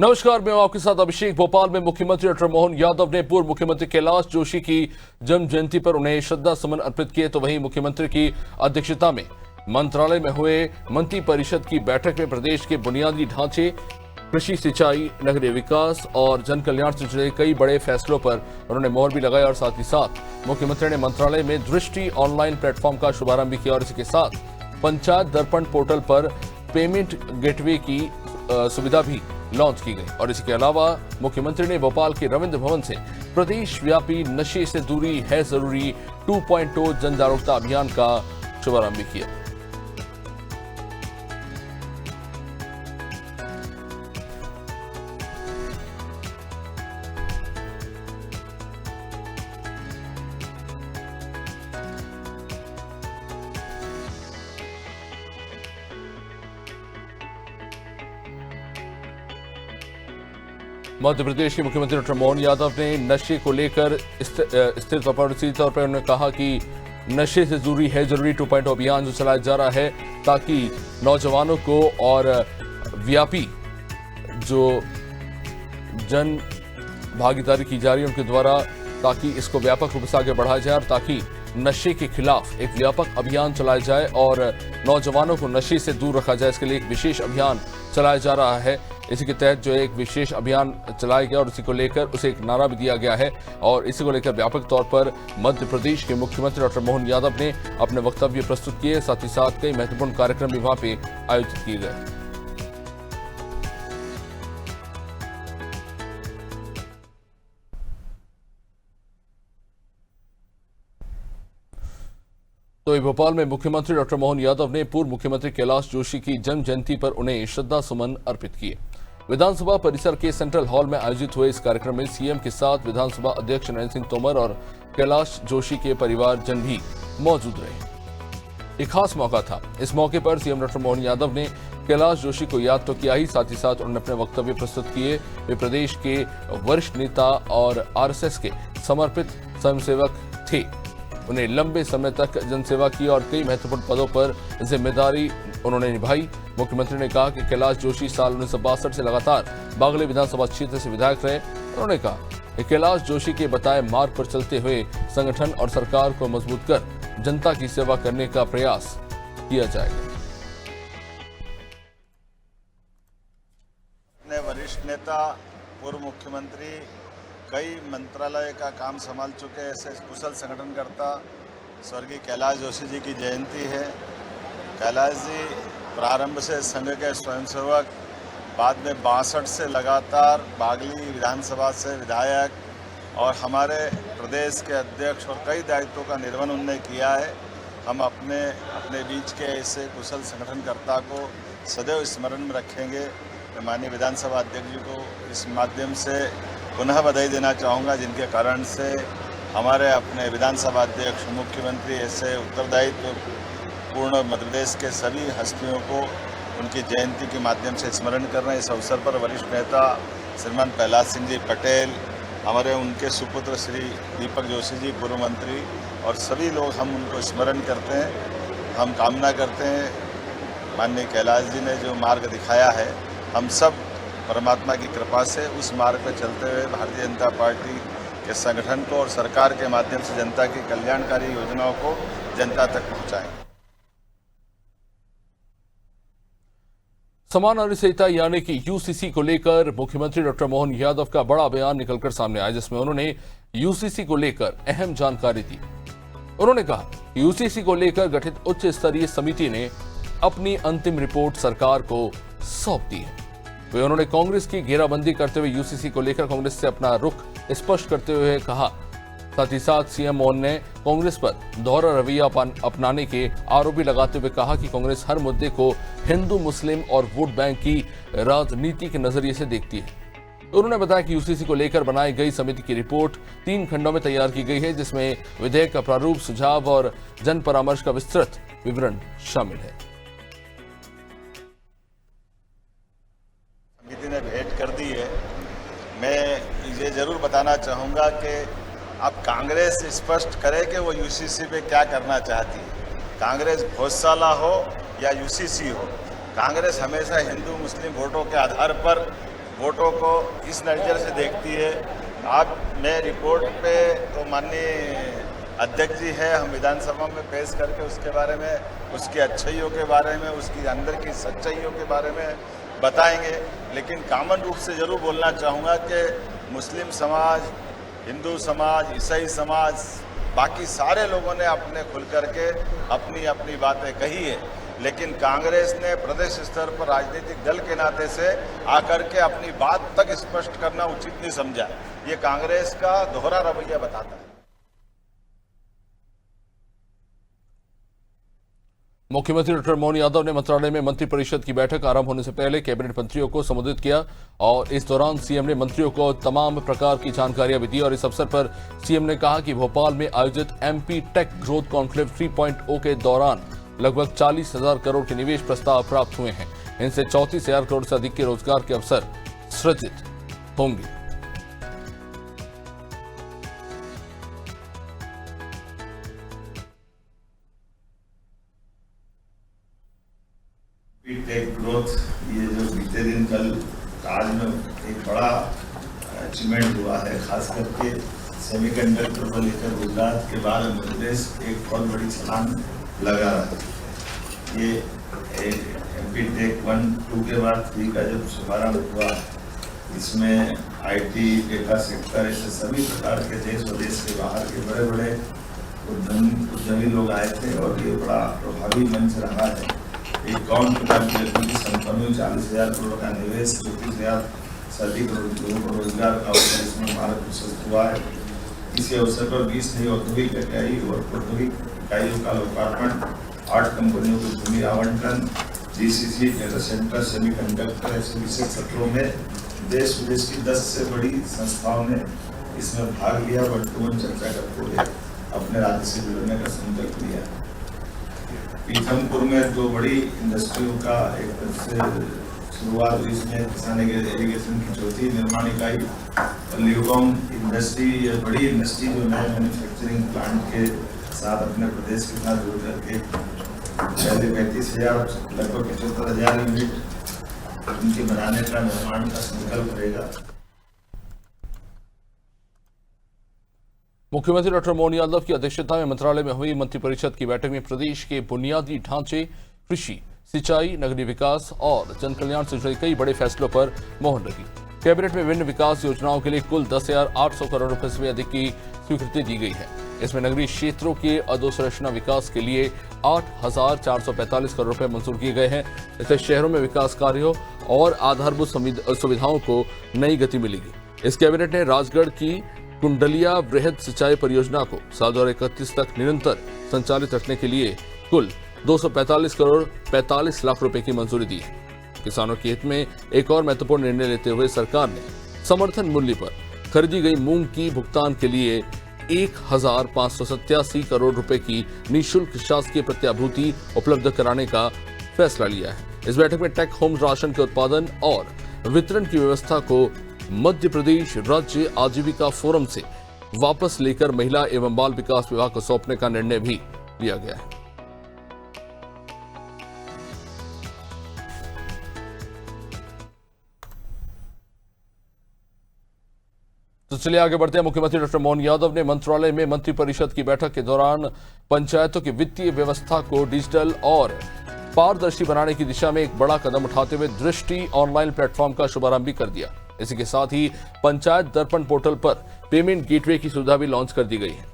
नमस्कार, मैं हूं आपके साथ अभिषेक। भोपाल में मुख्यमंत्री डॉक्टर मोहन यादव ने पूर्व मुख्यमंत्री कैलाश जोशी की जन्म जयंती पर उन्हें श्रद्धा सुमन अर्पित किए। तो वहीं मुख्यमंत्री की अध्यक्षता में मंत्रालय में हुए मंत्री परिषद की बैठक में प्रदेश के बुनियादी ढांचे, कृषि, सिंचाई, नगरीय विकास और जन कल्याण से जुड़े कई बड़े फैसलों पर उन्होंने मोहर भी लगाई। और साथ ही साथ मुख्यमंत्री ने मंत्रालय में दृष्टि ऑनलाइन प्लेटफॉर्म का शुभारंभ भी किया और इसी के साथ पंचायत दर्पण पोर्टल पर पेमेंट गेटवे की सुविधा भी लॉन्च की गई। और इसके अलावा मुख्यमंत्री ने भोपाल के रविंद्र भवन से प्रदेश व्यापी नशे से दूरी है जरूरी 2.0 जन जागरूकता अभियान का शुभारंभ भी किया। मध्य प्रदेश के मुख्यमंत्री डॉक्टर मोहन यादव ने नशे को लेकर स्थिर तौर पर सीधे तौर पर उन्होंने कहा कि नशे से दूरी है जरूरी 2.0 अभियान जो चलाया जा रहा है ताकि नौजवानों को और व्यापी जो जन भागीदारी की जा रही है उनके द्वारा ताकि इसको व्यापक रूप से आगे बढ़ाया जाए और ताकि नशे के खिलाफ एक व्यापक अभियान चलाया जाए और नौजवानों को नशे से दूर रखा जाए। इसके लिए एक विशेष अभियान चलाया जा रहा है। इसी के तहत जो एक विशेष अभियान चलाया गया और इसी को लेकर उसे एक नारा भी दिया गया है और इसी को लेकर व्यापक तौर पर मध्य प्रदेश के मुख्यमंत्री डॉक्टर मोहन यादव ने अपने वक्तव्य प्रस्तुत किए। साथ ही साथ कई महत्वपूर्ण कार्यक्रम भी वहां पे आयोजित किए गए। तो भोपाल में मुख्यमंत्री डॉक्टर मोहन यादव ने पूर्व मुख्यमंत्री कैलाश जोशी की जन्म जयंती पर उन्हें श्रद्धा सुमन अर्पित किए। विधानसभा परिसर के सेंट्रल हॉल में आयोजित हुए इस कार्यक्रम में सीएम के साथ विधानसभा अध्यक्ष नरेंद्र सिंह तोमर और कैलाश जोशी के परिवारजन भी मौजूद रहे। एक खास मौका था। इस मौके पर सीएम डॉक्टर मोहन यादव ने कैलाश जोशी को याद तो किया ही, साथ ही साथ उन्होंने अपने वक्तव्य प्रस्तुत किए। वे प्रदेश के वरिष्ठ नेता और आरएसएस के समर्पित स्वयंसेवक थे। उन्हें लंबे समय तक जनसेवा की और कई महत्वपूर्ण पदों पर जिम्मेदारी उन्होंने निभाई। मुख्यमंत्री ने कहा कि कैलाश जोशी साल 1962 से लगातार बागली विधानसभा क्षेत्र से विधायक रहे। उन्होंने कहा कि कैलाश जोशी के बताए मार्ग पर चलते हुए संगठन और सरकार को मजबूत कर जनता की सेवा करने का प्रयास किया जाएगा। वरिष्ठ नेता, पूर्व मुख्यमंत्री, कई मंत्रालय का काम संभाल चुके ऐसे कुशल संगठनकर्ता स्वर्गीय कैलाश जोशी जी की जयंती है। कैलाश जी प्रारंभ से संघ के स्वयंसेवक, बाद में 62 से लगातार बागली विधानसभा से विधायक और हमारे प्रदेश के अध्यक्ष और कई दायित्वों का निर्वहन उन्होंने किया है। हम अपने बीच के ऐसे कुशल संगठनकर्ता को सदैव स्मरण में रखेंगे। मैं माननीय विधानसभा अध्यक्ष जी को इस माध्यम से पुनः बधाई देना चाहूँगा, जिनके कारण से हमारे अपने विधानसभा अध्यक्ष, मुख्यमंत्री ऐसे उत्तरदायित्व पूर्ण मध्य प्रदेश के सभी हस्तियों को उनकी जयंती के माध्यम से स्मरण कर रहे हैं। इस अवसर पर वरिष्ठ नेता श्रीमान प्रहलाद सिंह जी पटेल, हमारे उनके सुपुत्र श्री दीपक जोशी जी पूर्व मंत्री और सभी लोग हम उनको स्मरण करते हैं। हम कामना करते हैं माननीय कैलाश जी ने जो मार्ग दिखाया है, हम सब परमात्मा की कृपा से उस मार्ग पर चलते हुए भारतीय जनता पार्टी के संगठन को और सरकार के माध्यम से जनता की कल्याणकारी योजनाओं को जनता तक पहुंचाएं। समान नागरिक संहिता यानी कि यूसीसी को लेकर मुख्यमंत्री डॉक्टर मोहन यादव का बड़ा बयान निकलकर सामने आया, जिसमें उन्होंने यूसीसी को लेकर अहम जानकारी दी। उन्होंने कहा यूसीसी को लेकर गठित उच्च स्तरीय समिति ने अपनी अंतिम रिपोर्ट सरकार को सौंप दी है। वे उन्होंने कांग्रेस की घेराबंदी करते हुए यूसीसी को लेकर कांग्रेस से अपना रुख स्पष्ट करते हुए कहा। साथ ही साथ सीएम मोहन ने कांग्रेस पर दोहरा रवैया अपनाने के आरोप भी लगाते हुए कहा कि कांग्रेस हर मुद्दे को हिंदू, मुस्लिम और वोट बैंक की राजनीति के नजरिए से देखती है। उन्होंने बताया कि यूसीसी को लेकर बनाई गई समिति की रिपोर्ट 3 खंडों में तैयार की गई है, जिसमें विधेयक का प्रारूप, सुझाव और जन परामर्श का विस्तृत विवरण शामिल है। समिति ने भेंट कर दी है। मैं ये जरूर बताना चाहूँगा कि अब कांग्रेस स्पष्ट करे कि वो यूसीसी पे क्या करना चाहती है। कांग्रेस भोजशाला हो या यूसीसी हो, कांग्रेस हमेशा हिंदू मुस्लिम वोटों के आधार पर वोटों को इस नज़र से देखती है। आप मैं रिपोर्ट पे तो माननीय अध्यक्ष जी है, हम विधानसभा में पेश करके उसके बारे में, उसकी अच्छाइयों के बारे में, उसकी अंदर की सच्चाइयों के बारे में बताएंगे। लेकिन कॉमन रूप से ज़रूर बोलना चाहूँगा कि मुस्लिम समाज, हिंदू समाज, ईसाई समाज, बाकी सारे लोगों ने अपने खुल करके अपनी अपनी बातें कही है। लेकिन कांग्रेस ने प्रदेश स्तर पर राजनीतिक दल के नाते से आकर के अपनी बात तक स्पष्ट करना उचित नहीं समझा। ये कांग्रेस का दोहरा रवैया बताता है। मुख्यमंत्री डॉक्टर मोहन यादव ने मंत्रालय में मंत्रिपरिषद की बैठक आरंभ होने से पहले कैबिनेट मंत्रियों को संबोधित किया और इस दौरान सीएम ने मंत्रियों को तमाम प्रकार की जानकारियां भी दी। और इस अवसर पर सीएम ने कहा कि भोपाल में आयोजित एमपी टेक ग्रोथ कॉन्क्लेव 3.0 के दौरान लगभग 40,000 करोड़ के निवेश प्रस्ताव प्राप्त हुए हैं। इनसे 34,000 करोड़ से अधिक के रोजगार के अवसर सृजित होंगे। टेक ग्रोथ, ये जो बीते दिन कल आज में एक बड़ा अचीवमेंट हुआ है, खास करके सेमीकंडक्टर को लेकर गुजरात के बाद मध्य प्रदेश एक बहुत बड़ी छलांग लगा रहा है। ये एमपी टेक 1-2 के बाद 3 का जब शुभारंभ हुआ, इसमें आईटी, डेटा सेक्टर, ऐसे सभी प्रकार के देश और देश के बाहर के बड़े बड़े उद्यमी लोग आए थे और ये बड़ा प्रभावी मंच रहा है। एक काउंट की संपन्न 40,000 करोड़ का निवेश, 34,000 से अधिक लोगों को रोजगार का अवसर इसमें भारत विकसित हुआ है। इसी अवसर पर 20 नई औद्योगिक इकाई और औद्योगिक इकाइयों का लोकार्पण, 8 कंपनियों को भूमि आवंटन, जीसीसी, डेटा सेंटर, सेमीकंडक्टर, ऐसे विशेष सत्रों में देश विदेश की 10 से बड़ी संस्थाओं ने इसमें भाग लिया। वर्तमान चर्चा करते हुए अपने राज्य से जुड़ने का संकल्प लिया। पीथमपुर में 2 बड़ी इंडस्ट्रियों का एक तरह से शुरुआत हुई। इसमें किसान इरीगेशन की चौथी निर्माण इकाई और ल्यूकॉम इंडस्ट्री, ये बड़ी इंडस्ट्री जो नए मैन्युफैक्चरिंग प्लांट के साथ अपने प्रदेश के साथ जुड़ करके पहले 35,000 लगभग 75,000 यूनिट उनके बनाने का, निर्माण का संकल्प रहेगा। मुख्यमंत्री डॉक्टर मोहन यादव की अध्यक्षता में मंत्रालय में हुई मंत्रिपरिषद की बैठक में प्रदेश के बुनियादी ढांचे, कृषि, सिंचाई, नगरीय विकास और जनकल्याण से जुड़े कई बड़े फैसलों पर मोहर लगी। कैबिनेट में विभिन्न विकास योजनाओं के लिए कुल 10,800 करोड़ रुपए से अधिक की स्वीकृति दी गई है। इसमें नगरीय क्षेत्रों के अधोसंरचना विकास के लिए 8,445 करोड़ रुपए मंजूर किए गए हैं। इससे शहरों में विकास कार्यों और आधारभूत सुविधाओं को नई गति मिलेगी। इस कैबिनेट ने राजगढ़ की कुंडलिया वृहद सिंचाई परियोजना को साल 2031 तक निरंतर संचालित रखने के लिए कुल 245 करोड़ 45 लाख रुपए की मंजूरी दी है। किसानों के हित में एक और महत्वपूर्ण निर्णय लेते हुए सरकार ने समर्थन मूल्य पर खरीदी गई मूंग की भुगतान के लिए 1,587 करोड़ रुपए की निःशुल्क शासकीय प्रत्याभूति उपलब्ध कराने का फैसला लिया है। इस बैठक में टेक होम राशन के उत्पादन और वितरण की व्यवस्था को मध्य प्रदेश राज्य आजीविका फोरम से वापस लेकर महिला एवं बाल विकास विभाग को सौंपने का निर्णय भी लिया गया है। तो चलिए आगे बढ़ते हैं। मुख्यमंत्री डॉक्टर मोहन यादव ने मंत्रालय में मंत्रिपरिषद की बैठक के दौरान पंचायतों की वित्तीय व्यवस्था को डिजिटल और पारदर्शी बनाने की दिशा में एक बड़ा कदम उठाते हुए दृष्टि ऑनलाइन प्लेटफॉर्म का शुभारंभ भी कर दिया। इसी के साथ ही पंचायत दर्पण पोर्टल पर पेमेंट गेटवे की सुविधा भी लॉन्च कर दी गई है।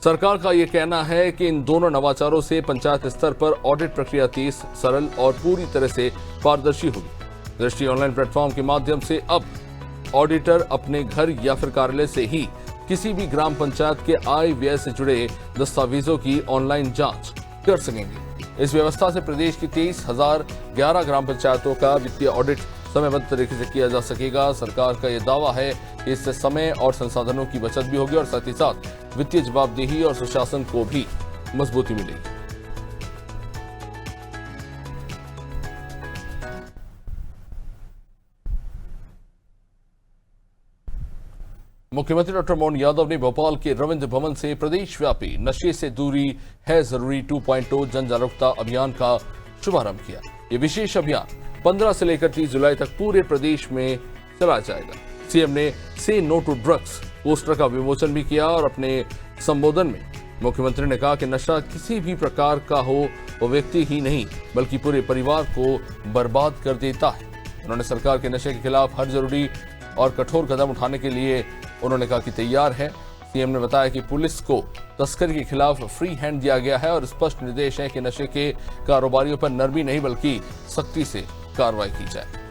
सरकार का यह कहना है कि इन दोनों नवाचारों से पंचायत स्तर पर ऑडिट प्रक्रिया तेज, सरल और पूरी तरह से पारदर्शी होगी। दृष्टि ऑनलाइन प्लेटफॉर्म के माध्यम से अब ऑडिटर अपने घर या फिर कार्यालय से ही किसी भी ग्राम पंचायत के आय व्यय से जुड़े दस्तावेजों की ऑनलाइन जांच कर सकेंगे। इस व्यवस्था से प्रदेश की 23,011 ग्राम पंचायतों का वित्तीय ऑडिट समयबद्ध तरीके से किया जा सकेगा। सरकार का यह दावा है कि इससे समय और संसाधनों की बचत भी होगी और साथ ही साथ वित्तीय जवाबदेही और सुशासन को भी मजबूती मिलेगी। मुख्यमंत्री डॉक्टर मोहन यादव ने भोपाल के रविंद्र भवन से प्रदेश व्यापी नशे से दूरी है जरूरी 2.0 जन जागरूकता अभियान का शुभारंभ किया। ये विशेष अभियान 15 से लेकर 30 जुलाई तक पूरे प्रदेश में चलाया जाएगा। सीएम ने से नो टू ड्रग्स पोस्टर का विमोचन भी किया और अपने संबोधन में मुख्यमंत्री ने कहा कि नशा किसी भी प्रकार का हो वो व्यक्ति ही नहीं बल्कि पूरे परिवार को बर्बाद कर देता है। उन्होंने सरकार के नशे के खिलाफ हर जरूरी और कठोर कदम उठाने के लिए उन्होंने कहा कि तैयार है। सीएम ने बताया कि पुलिस को तस्करी के खिलाफ फ्री हैंड दिया गया है और स्पष्ट निर्देश है कि नशे के कारोबारियों पर नरमी नहीं बल्कि सख्ती से कार्रवाई की जाए।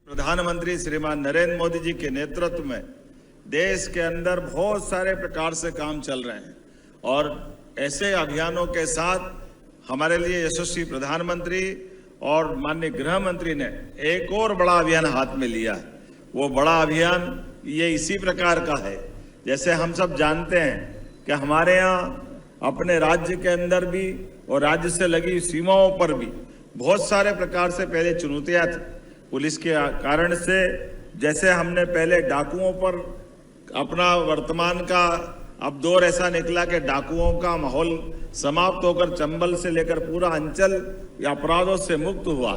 प्रधानमंत्री श्रीमान नरेंद्र मोदी जी के नेतृत्व में देश के अंदर बहुत सारे प्रकार से काम चल रहे हैं और ऐसे अभियानों के साथ हमारे लिए यशस्वी प्रधानमंत्री और माननीय गृह मंत्री ने एक और बड़ा अभियान हाथ में लिया है। वो बड़ा अभियान ये इसी प्रकार का है, जैसे हम सब जानते हैं कि हमारे यहाँ अपने राज्य के अंदर भी और राज्य से लगी सीमाओं पर भी बहुत सारे प्रकार से पहले चुनौतियां थी पुलिस के कारण से। जैसे हमने पहले डाकुओं पर अपना वर्तमान का अब दौर ऐसा निकला कि डाकुओं का माहौल समाप्त होकर चंबल से लेकर पूरा अंचल या अपराधों से मुक्त हुआ,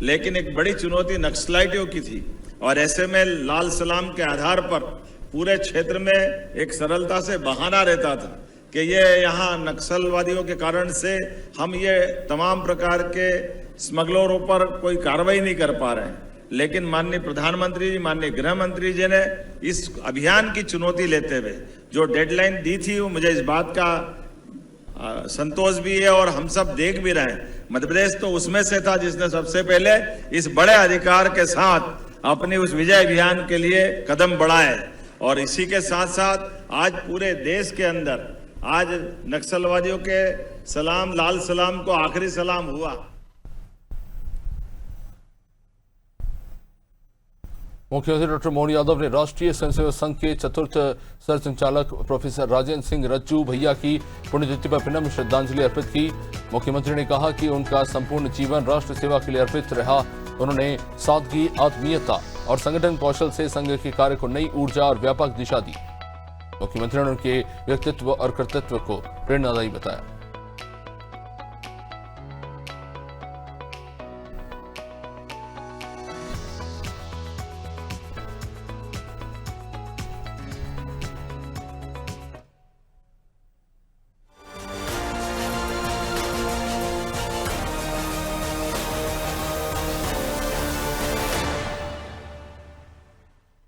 लेकिन एक बड़ी चुनौती नक्सलाइटियों की थी और ऐसे में लाल सलाम के आधार पर पूरे क्षेत्र में एक सरलता से बहाना रहता था कि ये यहाँ नक्सलवादियों के कारण से हम ये तमाम प्रकार के स्मगलरों पर कोई कार्रवाई नहीं कर पा रहे हैं। लेकिन माननीय प्रधानमंत्री जी, माननीय गृह मंत्री जी ने इस अभियान की चुनौती लेते हुए जो डेडलाइन दी थी, वो मुझे इस बात का संतोष भी है और हम सब देख भी रहे हैं। मध्य प्रदेश तो उसमें से था जिसने सबसे पहले इस बड़े अधिकार के साथ अपनी उस विजय अभियान के लिए कदम बढ़ाए और इसी के साथ साथ आज पूरे देश के अंदर आज नक्सलवादियों के सलाम, लाल सलाम को आखिरी सलाम हुआ। मुख्यमंत्री डॉक्टर मोहन यादव ने राष्ट्रीय स्वयंसेवक संघ के चतुर्थ सरसंचालक प्रोफेसर राजेंद्र सिंह रज्जू भैया की पुण्यतिथि पर विनम्र श्रद्धांजलि अर्पित की। मुख्यमंत्री ने कहा कि उनका संपूर्ण जीवन राष्ट्र सेवा के लिए अर्पित रहा। उन्होंने सादगी, आत्मीयता और संगठन कौशल से संघ के कार्य को नई ऊर्जा और व्यापक दिशा दी। मुख्यमंत्री ने उनके व्यक्तित्व और कर्तृत्व को प्रेरणादायी बताया।